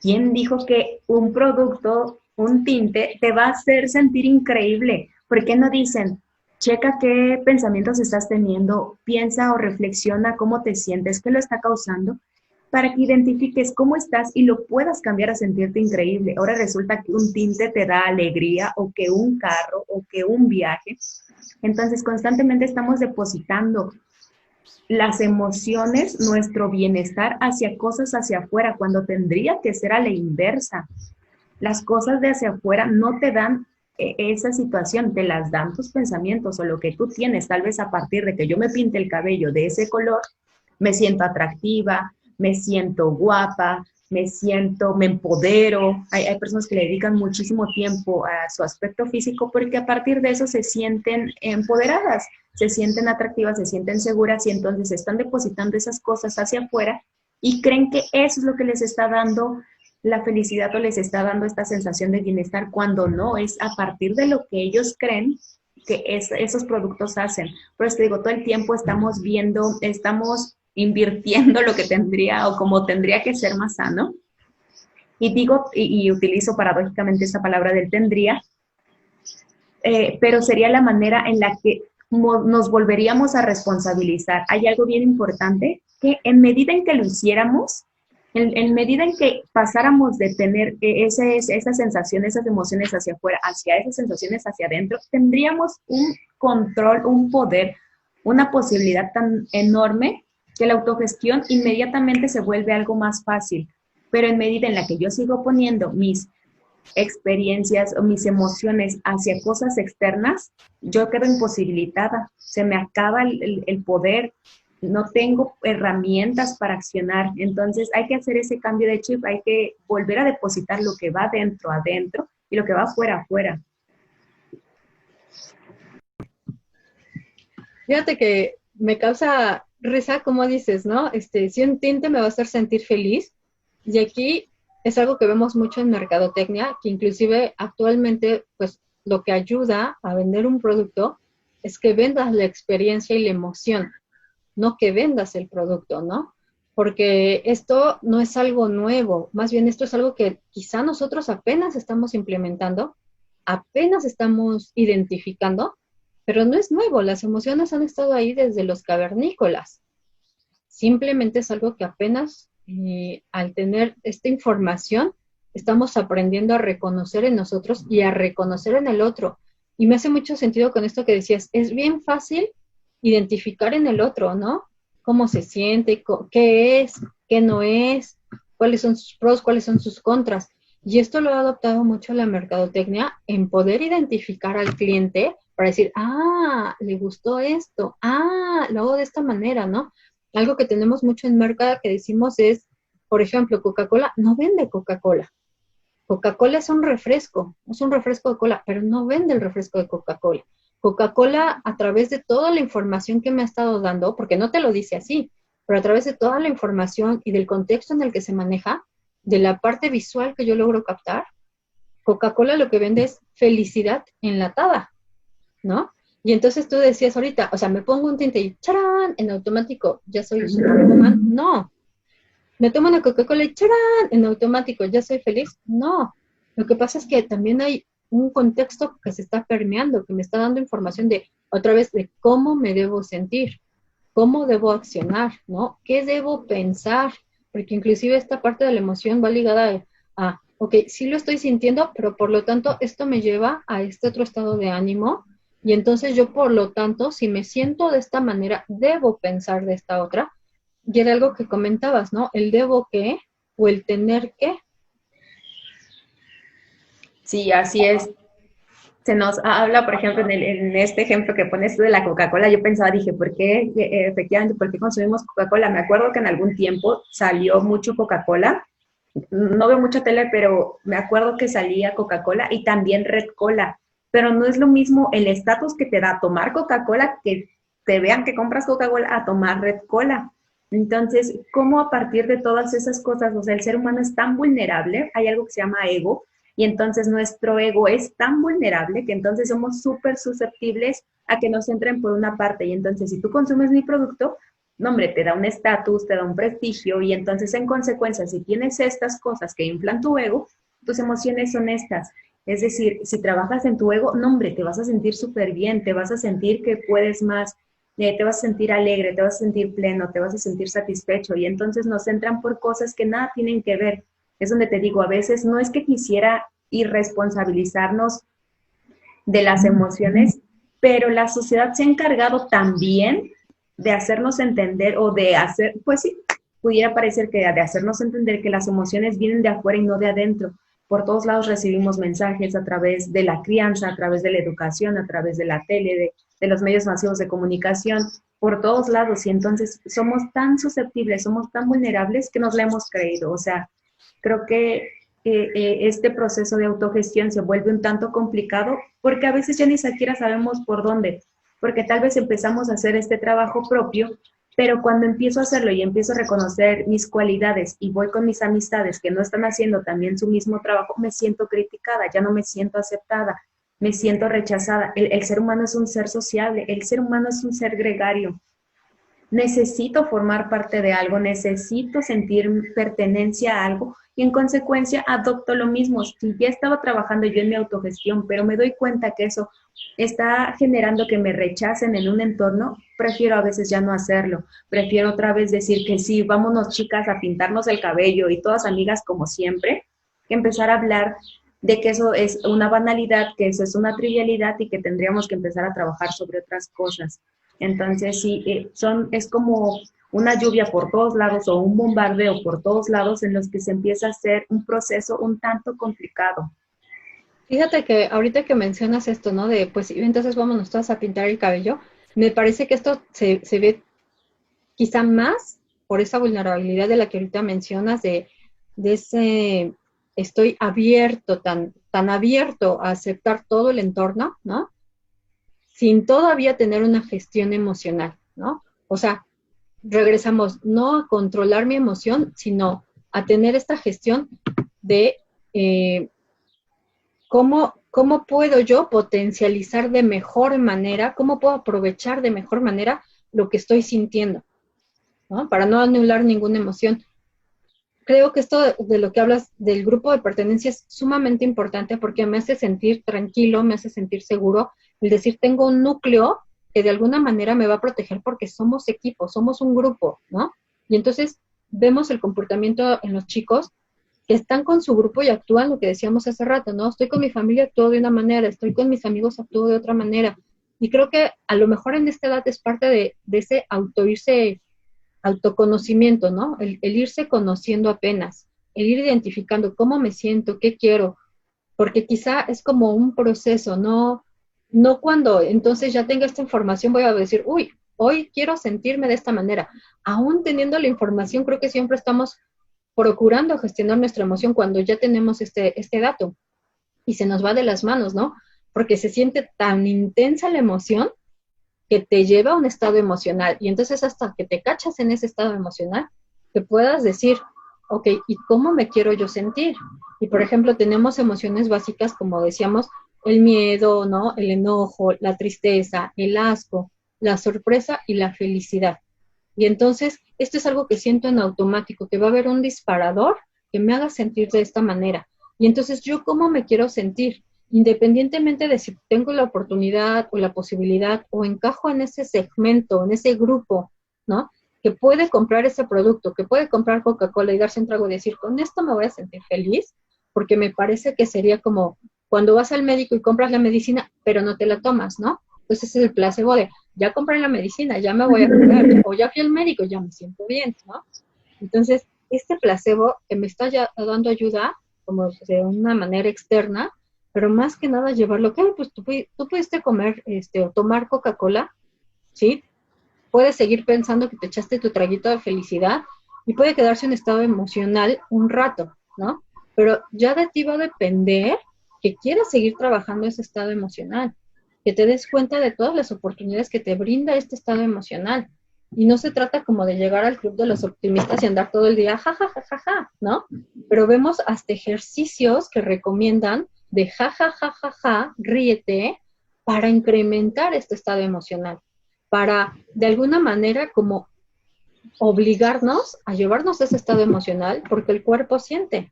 ¿Quién dijo que un producto, un tinte, te va a hacer sentir increíble? ¿Por qué no dicen, checa qué pensamientos estás teniendo, piensa o reflexiona cómo te sientes, qué lo está causando? Para que identifiques cómo estás y lo puedas cambiar a sentirte increíble. Ahora resulta que un tinte te da alegría o que un carro o que un viaje. Entonces constantemente estamos depositando las emociones, nuestro bienestar hacia cosas hacia afuera, cuando tendría que ser a la inversa. Las cosas de hacia afuera no te dan esa situación, te las dan tus pensamientos o lo que tú tienes. Tal vez a partir de que yo me pinte el cabello de ese color, me siento atractiva, me siento guapa, me empodero. Hay personas que le dedican muchísimo tiempo a su aspecto físico porque a partir de eso se sienten empoderadas, se sienten atractivas, se sienten seguras y entonces están depositando esas cosas hacia afuera y creen que eso es lo que les está dando la felicidad o les está dando esta sensación de bienestar cuando no, es a partir de lo que ellos creen que esos productos hacen. Por eso te digo, todo el tiempo estamos viendo, estamos invirtiendo lo que tendría o como tendría que ser más sano. Y digo, y utilizo paradójicamente esta palabra del tendría, pero sería la manera en la que nos volveríamos a responsabilizar. Hay algo bien importante, que en medida en que lo hiciéramos, en medida en que pasáramos de tener esa sensación, esas emociones hacia afuera, hacia esas sensaciones hacia adentro, tendríamos un control, un poder, una posibilidad tan enorme que la autogestión inmediatamente se vuelve algo más fácil. Pero en medida en la que yo sigo poniendo mis experiencias o mis emociones hacia cosas externas, yo quedo imposibilitada, se me acaba el poder, no tengo herramientas para accionar. Entonces hay que hacer ese cambio de chip, hay que volver a depositar lo que va dentro adentro y lo que va afuera afuera. Fíjate que me causa risa, como dices, ¿no? Si un tinte me va a hacer sentir feliz, y aquí es algo que vemos mucho en mercadotecnia, que inclusive actualmente, pues, lo que ayuda a vender un producto es que vendas la experiencia y la emoción, no que vendas el producto, ¿no? Porque esto no es algo nuevo, más bien esto es algo que quizá nosotros apenas estamos implementando, apenas estamos identificando, pero no es nuevo, las emociones han estado ahí desde los cavernícolas. Simplemente es algo que apenas al tener esta información estamos aprendiendo a reconocer en nosotros y a reconocer en el otro. Y me hace mucho sentido con esto que decías, es bien fácil identificar en el otro, ¿no? Cómo se siente, qué es, qué no es, cuáles son sus pros, cuáles son sus contras. Y esto lo ha adoptado mucho la mercadotecnia en poder identificar al cliente para decir, le gustó esto, lo hago de esta manera, ¿no? Algo que tenemos mucho en marca que decimos es, por ejemplo, Coca-Cola no vende Coca-Cola. Coca-Cola es un refresco de cola, pero no vende el refresco de Coca-Cola. Coca-Cola, a través de toda la información que me ha estado dando, porque no te lo dice así, pero a través de toda la información y del contexto en el que se maneja, de la parte visual que yo logro captar, Coca-Cola lo que vende es felicidad enlatada, ¿no? Y entonces tú decías ahorita, o sea, me pongo un tinte y ¡charán! En automático, ya soy Superwoman. No. Me tomo una Coca-Cola y ¡charán! En automático, ya soy feliz. No. Lo que pasa es que también hay un contexto que se está permeando, que me está dando información de, otra vez, de cómo me debo sentir, cómo debo accionar, ¿no? ¿Qué debo pensar? Porque inclusive esta parte de la emoción va ligada ok, sí lo estoy sintiendo, pero por lo tanto esto me lleva a este otro estado de ánimo y entonces yo por lo tanto, si me siento de esta manera, debo pensar de esta otra. Y era algo que comentabas, ¿no? El debo que o el tener que. Sí, así es. Se nos habla, por ejemplo, en este ejemplo que pones tú de la Coca-Cola, yo pensaba, dije, ¿por qué, efectivamente, por qué consumimos Coca-Cola? Me acuerdo que en algún tiempo salió mucho Coca-Cola, no veo mucha tele, pero me acuerdo que salía Coca-Cola y también Red Cola, pero no es lo mismo el estatus que te da tomar Coca-Cola, que te vean que compras Coca-Cola, a tomar Red Cola. Entonces, ¿cómo a partir de todas esas cosas, o sea, el ser humano es tan vulnerable, hay algo que se llama ego, y entonces nuestro ego es tan vulnerable que entonces somos súper susceptibles a que nos entren por una parte. Y entonces si tú consumes mi producto, no, hombre, te da un estatus, te da un prestigio y entonces en consecuencia, si tienes estas cosas que inflan tu ego, tus emociones son estas. Es decir, si trabajas en tu ego, no, hombre, te vas a sentir súper bien, te vas a sentir que puedes más, te vas a sentir alegre, te vas a sentir pleno, te vas a sentir satisfecho y entonces nos entran por cosas que nada tienen que ver. Es donde te digo, a veces no es que quisiera irresponsabilizarnos de las emociones, pero la sociedad se ha encargado también de hacernos entender o de hacer, pues sí, pudiera parecer que de hacernos entender que las emociones vienen de afuera y no de adentro. Por todos lados recibimos mensajes a través de la crianza, a través de la educación, a través de la tele, de los medios masivos de comunicación, por todos lados. Y entonces somos tan susceptibles, somos tan vulnerables que nos la hemos creído. O sea, creo que este proceso de autogestión se vuelve un tanto complicado porque a veces ya ni siquiera sabemos por dónde, porque tal vez empezamos a hacer este trabajo propio, pero cuando empiezo a hacerlo y empiezo a reconocer mis cualidades y voy con mis amistades que no están haciendo también su mismo trabajo, me siento criticada, ya no me siento aceptada, me siento rechazada. El ser humano es un ser sociable, el ser humano es un ser gregario. Necesito formar parte de algo, necesito sentir pertenencia a algo y en consecuencia adopto lo mismo. Si ya estaba trabajando yo en mi autogestión, pero me doy cuenta que eso está generando que me rechacen en un entorno, prefiero a veces ya no hacerlo. Prefiero otra vez decir que sí, vámonos chicas a pintarnos el cabello y todas amigas como siempre, que empezar a hablar de que eso es una banalidad, que eso es una trivialidad y que tendríamos que empezar a trabajar sobre otras cosas. Entonces, sí, es como una lluvia por todos lados o un bombardeo por todos lados en los que se empieza a hacer un proceso un tanto complicado. Fíjate que ahorita que mencionas esto, ¿no? De, pues, entonces vámonos todas a pintar el cabello, me parece que esto se ve quizá más por esa vulnerabilidad de la que ahorita mencionas, de ese estoy abierto, tan abierto a aceptar todo el entorno, ¿no? Sin todavía tener una gestión emocional, ¿no? O sea, regresamos no a controlar mi emoción, sino a tener esta gestión de cómo puedo yo potencializar de mejor manera, cómo puedo aprovechar de mejor manera lo que estoy sintiendo, ¿no? Para no anular ninguna emoción. Creo que esto de lo que hablas del grupo de pertenencia es sumamente importante porque me hace sentir tranquilo, me hace sentir seguro, el decir tengo un núcleo que de alguna manera me va a proteger porque somos equipo, somos un grupo, ¿no? Y entonces vemos el comportamiento en los chicos que están con su grupo y actúan lo que decíamos hace rato, ¿no? Estoy con mi familia, actúo de una manera, estoy con mis amigos, actúo de otra manera. Y creo que a lo mejor en esta edad es parte de ese autoconocimiento, ¿no? El irse conociendo apenas, el ir identificando cómo me siento, qué quiero, porque quizá es como un proceso, no cuando entonces ya tenga esta información voy a decir, uy, hoy quiero sentirme de esta manera. Aún teniendo la información, creo que siempre estamos procurando gestionar nuestra emoción cuando ya tenemos este dato y se nos va de las manos, ¿no? Porque se siente tan intensa la emoción que te lleva a un estado emocional y entonces hasta que te cachas en ese estado emocional, que puedas decir, ok, ¿y cómo me quiero yo sentir? Y por ejemplo, tenemos emociones básicas, como decíamos, el miedo, ¿no? El enojo, la tristeza, el asco, la sorpresa y la felicidad. Y entonces, esto es algo que siento en automático, que va a haber un disparador que me haga sentir de esta manera. Y entonces, ¿yo cómo me quiero sentir? Independientemente de si tengo la oportunidad o la posibilidad o encajo en ese segmento, en ese grupo, ¿no? Que puede comprar ese producto, que puede comprar Coca-Cola y darse un trago y decir, con esto me voy a sentir feliz, porque me parece que sería como cuando vas al médico y compras la medicina, pero no te la tomas, ¿no? Entonces es el placebo de, ya compré la medicina, ya me voy a curar, o ya fui al médico, ya me siento bien, ¿no? Entonces, este placebo que me está ya dando ayuda, como de una manera externa, pero más que nada llevarlo, que pues tú pudiste comer o tomar Coca-Cola, ¿sí? Puedes seguir pensando que te echaste tu traguito de felicidad y puede quedarse en estado emocional un rato, ¿no? Pero ya de ti va a depender que quieras seguir trabajando ese estado emocional, que te des cuenta de todas las oportunidades que te brinda este estado emocional. Y no se trata como de llegar al club de los optimistas y andar todo el día, ja, ja, ja, ja, ja, ¿no? Pero vemos hasta ejercicios que recomiendan de ja, ja, ja, ja, ja, ríete, para incrementar este estado emocional, para de alguna manera como obligarnos a llevarnos a ese estado emocional porque el cuerpo siente.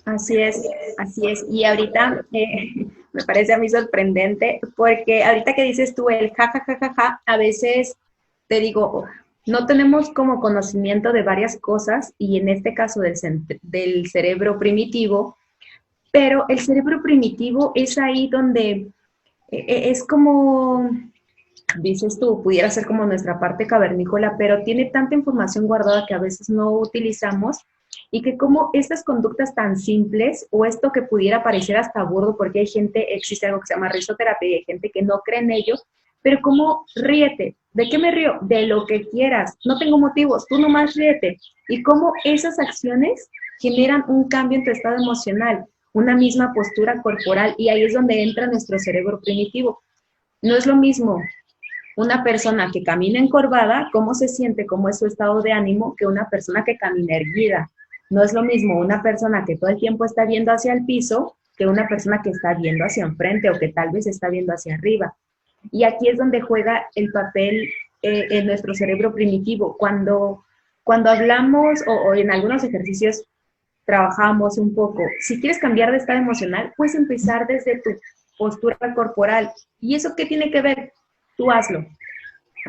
Así es, así es. Y ahorita me parece a mí sorprendente porque ahorita que dices tú el ja, ja, ja, ja, ja, a veces te digo, no tenemos como conocimiento de varias cosas y en este caso del cerebro primitivo, pero el cerebro primitivo es ahí donde es como, dices tú, pudiera ser como nuestra parte cavernícola, pero tiene tanta información guardada que a veces no utilizamos y que como estas conductas tan simples o esto que pudiera parecer hasta burdo, porque hay gente, existe algo que se llama risoterapia y hay gente que no cree en ello, pero como ríete, ¿de qué me río? De lo que quieras, no tengo motivos, tú nomás ríete. Y cómo esas acciones generan un cambio en tu estado emocional, una misma postura corporal y ahí es donde entra nuestro cerebro primitivo. No es lo mismo una persona que camina encorvada, cómo se siente, cómo es su estado de ánimo, que una persona que camina erguida. No es lo mismo una persona que todo el tiempo está viendo hacia el piso que una persona que está viendo hacia enfrente o que tal vez está viendo hacia arriba. Y aquí es donde juega el papel en nuestro cerebro primitivo. Cuando hablamos o en algunos ejercicios trabajamos un poco, si quieres cambiar de estado emocional, puedes empezar desde tu postura corporal. ¿Y eso qué tiene que ver? Tú hazlo.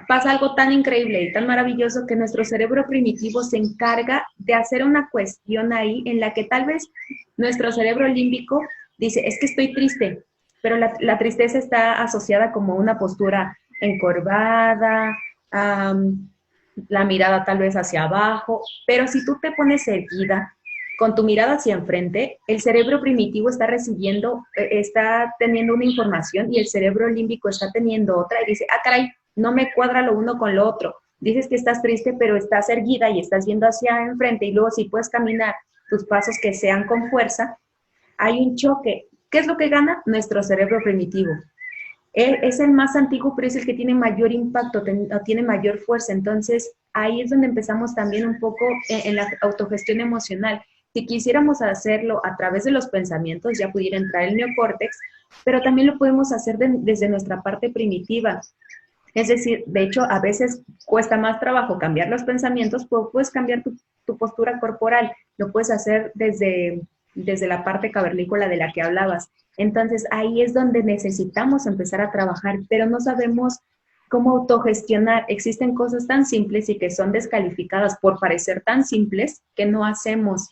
Pasa algo tan increíble y tan maravilloso que nuestro cerebro primitivo se encarga de hacer una cuestión ahí en la que tal vez nuestro cerebro límbico dice, es que estoy triste, pero la tristeza está asociada como una postura encorvada, la mirada tal vez hacia abajo, pero si tú te pones erguida, con tu mirada hacia enfrente, el cerebro primitivo está recibiendo, está teniendo una información y el cerebro límbico está teniendo otra y dice, ah, caray, no me cuadra lo uno con lo otro. Dices que estás triste, pero estás erguida y estás viendo hacia enfrente y luego si puedes caminar tus pasos que sean con fuerza, hay un choque. ¿Qué es lo que gana? Nuestro cerebro primitivo. Es el más antiguo, pero es el que tiene mayor impacto, tiene mayor fuerza. Entonces, ahí es donde empezamos también un poco en la autogestión emocional. Si quisiéramos hacerlo a través de los pensamientos, ya pudiera entrar el neocórtex, pero también lo podemos hacer desde nuestra parte primitiva. Es decir, de hecho, a veces cuesta más trabajo cambiar los pensamientos, pero puedes cambiar tu postura corporal, lo puedes hacer desde la parte cavernícola de la que hablabas. Entonces, ahí es donde necesitamos empezar a trabajar, pero no sabemos cómo autogestionar. Existen cosas tan simples y que son descalificadas por parecer tan simples que no hacemos.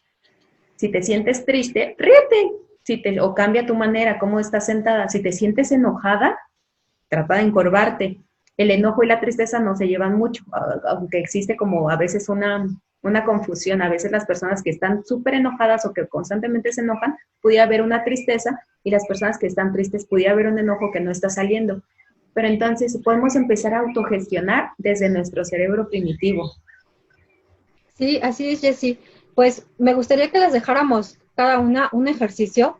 Si te sientes triste, ríete. O cambia tu manera, cómo estás sentada. Si te sientes enojada, trata de encorvarte. El enojo y la tristeza no se llevan mucho, aunque existe como a veces una confusión. A veces las personas que están súper enojadas o que constantemente se enojan, pudiera haber una tristeza, y las personas que están tristes, pudiera haber un enojo que no está saliendo. Pero entonces podemos empezar a autogestionar desde nuestro cerebro primitivo. Sí, así es, Jessy. Pues me gustaría que les dejáramos cada una un ejercicio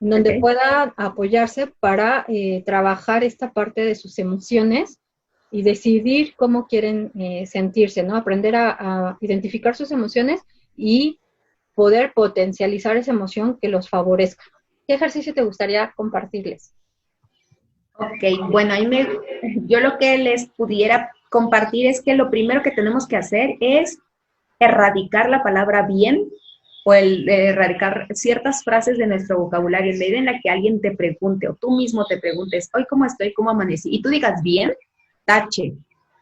en donde ¿Okay? pueda apoyarse para trabajar esta parte de sus emociones y decidir cómo quieren sentirse, ¿no? Aprender a identificar sus emociones y poder potencializar esa emoción que los favorezca. ¿qué ejercicio te gustaría compartirles? Ok, bueno, yo lo que les pudiera compartir es que lo primero que tenemos que hacer es erradicar la palabra bien o erradicar ciertas frases de nuestro vocabulario. En medida en la que alguien te pregunte o tú mismo te preguntes, hoy cómo estoy, cómo amanecí, y tú digas bien, tache.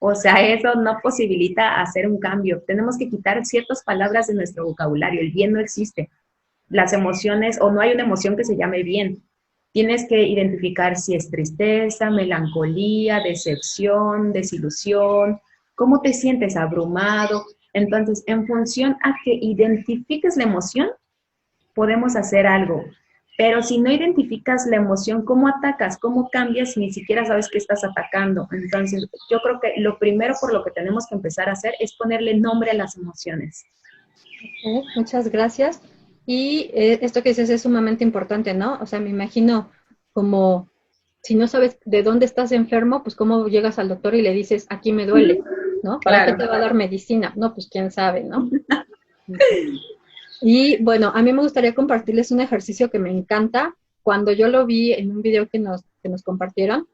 O sea, eso no posibilita hacer un cambio. Tenemos que quitar ciertas palabras de nuestro vocabulario. El bien no existe. Las emociones, o no hay una emoción que se llame bien. Tienes que identificar si es tristeza, melancolía, decepción, desilusión, cómo te sientes abrumado. Entonces, en función a que identifiques la emoción, podemos hacer algo. Pero si no identificas la emoción, ¿cómo atacas? ¿Cómo cambias si ni siquiera sabes que estás atacando? Entonces, yo creo que lo primero por lo que tenemos que empezar a hacer es ponerle nombre a las emociones. Muchas gracias. Y esto que dices es sumamente importante, ¿no? O sea, me imagino como si no sabes de dónde estás enfermo, pues cómo llegas al doctor y le dices, aquí me duele, ¿no? ¿Para qué Claro. te va a dar medicina? No, pues quién sabe, ¿no? Y bueno, a mí me gustaría compartirles un ejercicio que me encanta. Cuando yo lo vi en un video que nos compartieron,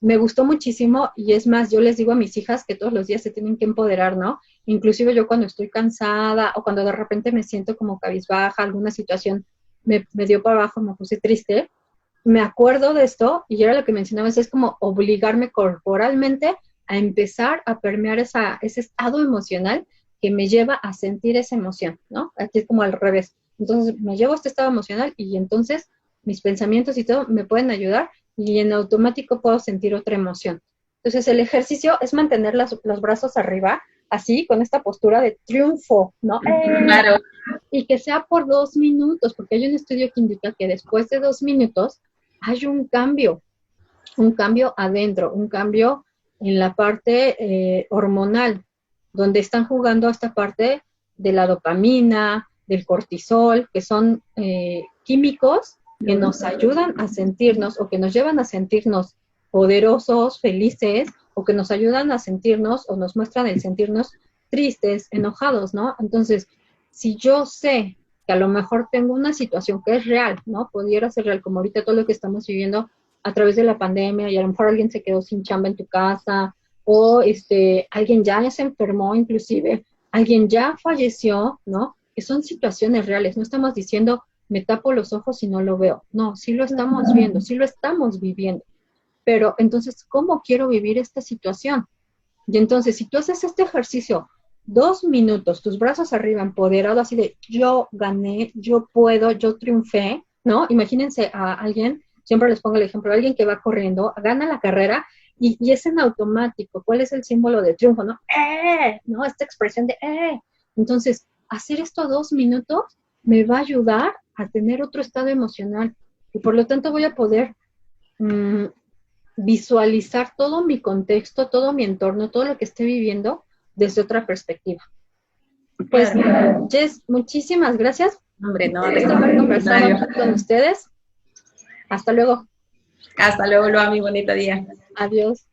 me gustó muchísimo y es más, yo les digo a mis hijas que todos los días se tienen que empoderar, ¿no? Inclusive yo cuando estoy cansada o cuando de repente me siento como cabizbaja, alguna situación me dio para abajo, me puse triste, me acuerdo de esto y era lo que mencionabas, es como obligarme corporalmente a empezar a permear ese estado emocional que me lleva a sentir esa emoción, ¿no? Aquí es como al revés. Entonces me llevo a este estado emocional y entonces mis pensamientos y todo me pueden ayudar y en automático puedo sentir otra emoción. Entonces el ejercicio es mantener los brazos arriba, así, con esta postura de triunfo, ¿no? Claro. Y que sea por 2 minutos, porque hay un estudio que indica que después de 2 minutos hay un cambio adentro, un cambio en la parte hormonal, donde están jugando esta parte de la dopamina, del cortisol, que son químicos que nos ayudan a sentirnos o que nos llevan a sentirnos poderosos, felices, o que nos ayudan a sentirnos o nos muestran el sentirnos tristes, enojados, ¿no? Entonces, si yo sé que a lo mejor tengo una situación que es real, ¿no? Pudiera ser real, como ahorita todo lo que estamos viviendo a través de la pandemia, y a lo mejor alguien se quedó sin chamba en tu casa, o alguien ya se enfermó inclusive, alguien ya falleció, ¿no? Que son situaciones reales, no estamos diciendo me tapo los ojos y no lo veo, no, sí lo estamos viendo, sí lo estamos viviendo, pero entonces, ¿cómo quiero vivir esta situación? Y entonces, si tú haces este ejercicio 2 minutos, tus brazos arriba, empoderado, así de yo gané, yo puedo, yo triunfé, ¿no? Imagínense a alguien, siempre les pongo el ejemplo, alguien que va corriendo, gana la carrera y es en automático. ¿Cuál es el símbolo de triunfo, no? ¿No? Esta expresión de Entonces, hacer esto 2 minutos me va a ayudar a tener otro estado emocional y por lo tanto voy a poder visualizar todo mi contexto, todo mi entorno, todo lo que esté viviendo desde otra perspectiva. Pues, Jess, muchísimas gracias. Hombre, no, por estar conversando con ustedes. Hasta luego. Hasta luego, Loami, bonito día. Adiós.